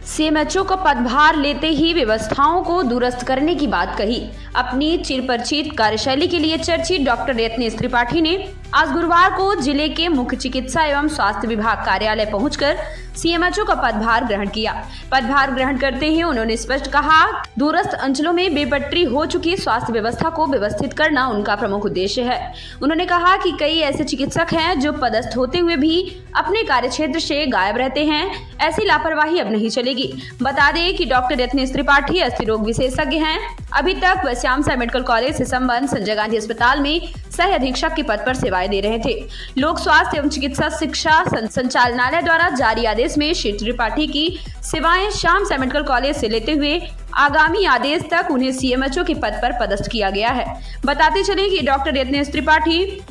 CMHO का पदभार लेते ही व्यवस्थाओं को दुरुस्त करने की बात कही। अपनी चिरपरिचित कार्यशैली के लिए चर्चित डॉक्टर यत्नेश त्रिपाठी ने आज गुरुवार को जिले के मुख्य चिकित्सा एवं स्वास्थ्य विभाग कार्यालय पहुंचकर सीएमएचओ का पदभार ग्रहण किया। पदभार ग्रहण करते ही उन्होंने स्पष्ट कहा, दूरस्थ अंचलों में बेपटरी हो चुकी स्वास्थ्य व्यवस्था को व्यवस्थित करना उनका प्रमुख उद्देश्य है। उन्होंने कहा कि कई ऐसे चिकित्सक हैं जो पदस्थ होते हुए भी अपने कार्यक्षेत्र से गायब रहते हैं। ऐसी लापरवाही अब नहीं चलेगी। बता दें कि डॉक्टर यत्नेश त्रिपाठी अस्थि रोग विशेषज्ञ हैं। अभी तक वह श्याम साई मेडिकल कॉलेज से संबंध संजय गांधी अस्पताल में सह अधीक्षक के पद पर सेवाएं दे रहे थे। लोक स्वास्थ्य एवं चिकित्सा शिक्षा संचालनालय द्वारा जारी आदेश में श्री त्रिपाठी की सेवाएं श्याम साई मेडिकल कॉलेज से लेते हुए आगामी आदेश तक उन्हें सीएमएचओ के पद पर पदस्थ किया गया है। बताते चले कि डॉक्टर यत्नेश त्रिपाठी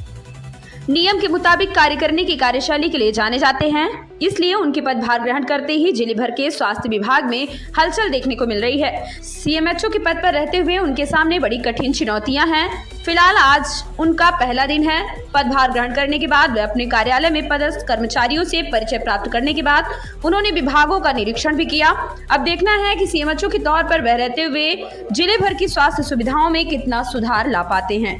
नियम के मुताबिक कार्य करने की कार्यशैली के लिए जाने जाते हैं, इसलिए उनके पदभार ग्रहण करते ही जिले भर के स्वास्थ्य विभाग में हलचल देखने को मिल रही है। सीएमएचओ के पद पर रहते हुए उनके सामने बड़ी कठिन चुनौतियां हैं। फिलहाल आज उनका पहला दिन है। पदभार ग्रहण करने के बाद वे अपने कार्यालय में पदस्थ कर्मचारियों से परिचय प्राप्त करने के बाद उन्होंने विभागों का निरीक्षण भी किया। अब देखना है कि सीएमएचओ के तौर पर वह रहते हुए जिले भर की स्वास्थ्य सुविधाओं में कितना सुधार ला पाते हैं।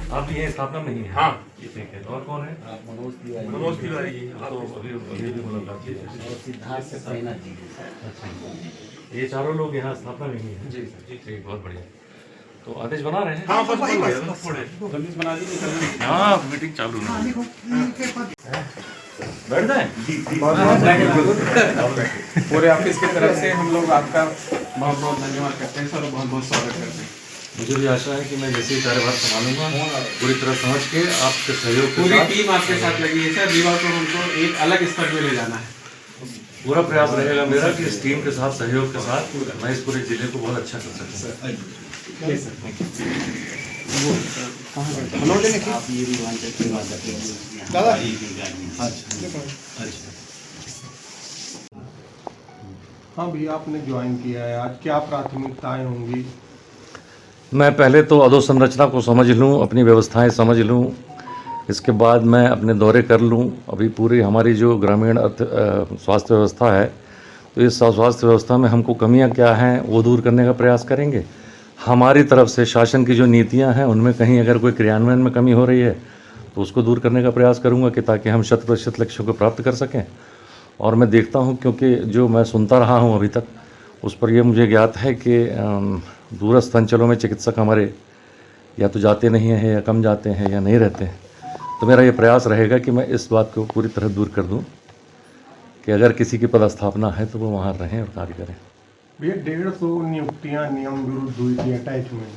आप ये स्थापना में ही हैं? हाँ, ठीक है। और कौन है? मनोज तिवारी जी। तो अभी भी मुलाकात और सिद्धार्थ सैना जी। अच्छा, ये चारों लोग यहाँ स्थापना में ही हैं? जी सर। बहुत बढ़िया। तो आदेश बना रहे हैं? हाँ, बस बना दीजिए। हाँ, मीटिंग चालू है। बैठ जाए। पूरे ऑफिस की तरफ से हम लोग आपका बहुत बहुत धन्यवाद करते हैं सर और बहुत बहुत स्वागत करते हैं। मुझे भी आशा है कि मैं जैसे ही कार्यभार संभालूंगा पूरी तरह समझ के आपके सहयोग के पूरी साथ टीम आपके साथ लगी है सर। रीवा को हमको एक अलग स्तर पे ले जाना है। पूरा प्रयास रहेगा मेरा कि इस टीम के साथ सहयोग के साथ मैं इस पूरे जिले को बहुत अच्छा कर सकूं। हाँ भैया, आपने ज्वाइन किया है, आज क्या प्राथमिकताएं होंगी? मैं पहले तो अधोसंरचना को समझ लूं, अपनी व्यवस्थाएं समझ लूं, इसके बाद मैं अपने दौरे कर लूं। अभी पूरी हमारी जो ग्रामीण स्वास्थ्य व्यवस्था है, तो इस स्वास्थ्य व्यवस्था में हमको कमियां क्या हैं वो दूर करने का प्रयास करेंगे। हमारी तरफ से शासन की जो नीतियां हैं उनमें कहीं अगर कोई क्रियान्वयन में कमी हो रही है तो उसको दूर करने का प्रयास करूँगा कि ताकि हम 100% लक्ष्यों को प्राप्त कर सकें। और मैं देखता हूँ, क्योंकि जो मैं सुनता रहा हूँ अभी तक, उस पर यह मुझे ज्ञात है कि दूरस्थ अंचलों में चिकित्सक हमारे या तो जाते नहीं हैं या कम जाते हैं या नहीं रहते हैं। तो मेरा ये प्रयास रहेगा कि मैं इस बात को पूरी तरह दूर कर दूं कि अगर किसी की पदस्थापना है तो वो वहाँ रहें और कार्य करें। भैया 150 नियुक्तियाँ नियम विरुद्ध हुई थी अटैचमेंट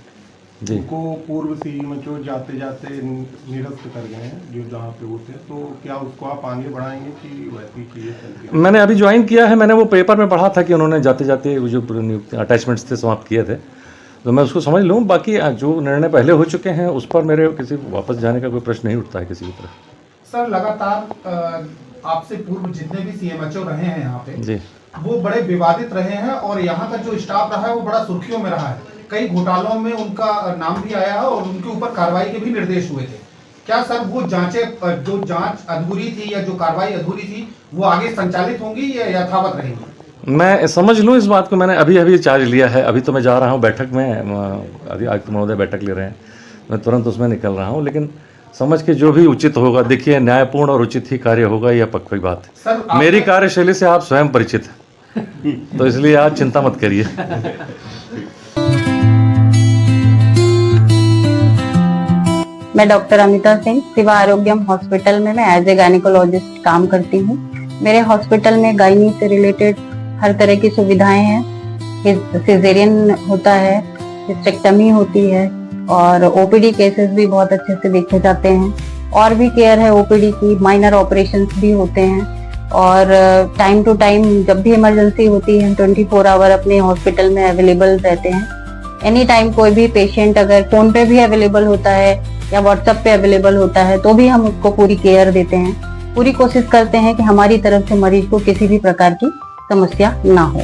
जी, उनको पूर्व सीएमएचओ जाते जाते निरस्त कर गए हैं जो जहाँ पे होते हैं, तो क्या उसको आप आगे बढ़ाएंगे कि वैसी चीज़ें चलती? मैंने अभी ज्वाइन किया है, मैंने वो पेपर में पढ़ा था कि उन्होंने जाते जाते वो जो नियुक्ति अटैचमेंट्स थे समाप्त किए थे, तो मैं उसको समझ लूँ। बाकी जो निर्णय पहले हो चुके हैं उस पर मेरे किसी वापस जाने का कोई प्रश्न नहीं उठता है किसी की तरफ। सर, लगातार आपसे पूर्व जितने भी सीएमएचओ रहे हैं यहाँ पे जी, वो बड़े विवादित रहे हैं और यहाँ का जो स्टाफ रहा है वो बड़ा सुर्खियों में रहा है। कई घोटालों में उनका नाम भी आया है और उनके ऊपर कार्रवाई के भी निर्देश हुए थे। क्या सर वो जो जांच अधूरी थी या जो कार्रवाई अधूरी थी वो आगे संचालित होंगी या यथावत रहेंगी? मैं समझ लूँ इस बात को। मैंने अभी चार्ज लिया है, अभी तो मैं जा रहा हूँ बैठक में, अभी आयुक्त महोदय बैठक ले रहे हैं, मैं तुरंत उसमें निकल रहा हूँ। लेकिन समझ के जो भी उचित होगा, देखिए न्यायपूर्ण और उचित ही कार्य होगा, यह पक्की बात है। मेरी कार्यशैली से आप स्वयं परिचित हैं तो इसलिए आप चिंता मत करिए। मैं डॉक्टर अमिता सिंह सिवा आरोग्यम हॉस्पिटल में मैं एज ए गायनेकोलॉजिस्ट काम करती हूँ। मेरे हॉस्पिटल में गायनी से रिलेटेड हर तरह की सुविधाएं हैं। सिजेरियन होता है, हिस्टेक्टमी होती है और ओपीडी केसेस भी बहुत अच्छे से देखे जाते हैं। और भी केयर है ओपीडी की, माइनर ऑपरेशंस भी होते हैं और टाइम टू टाइम जब भी इमरजेंसी होती है 24 आवर अपने हॉस्पिटल में अवेलेबल रहते हैं। एनी टाइम कोई भी पेशेंट अगर फोन पे भी अवेलेबल होता है या व्हाट्सएप पे अवेलेबल होता है तो भी हम उसको पूरी केयर देते हैं। पूरी कोशिश करते हैं कि हमारी तरफ से मरीज को किसी भी प्रकार की समस्या ना हो।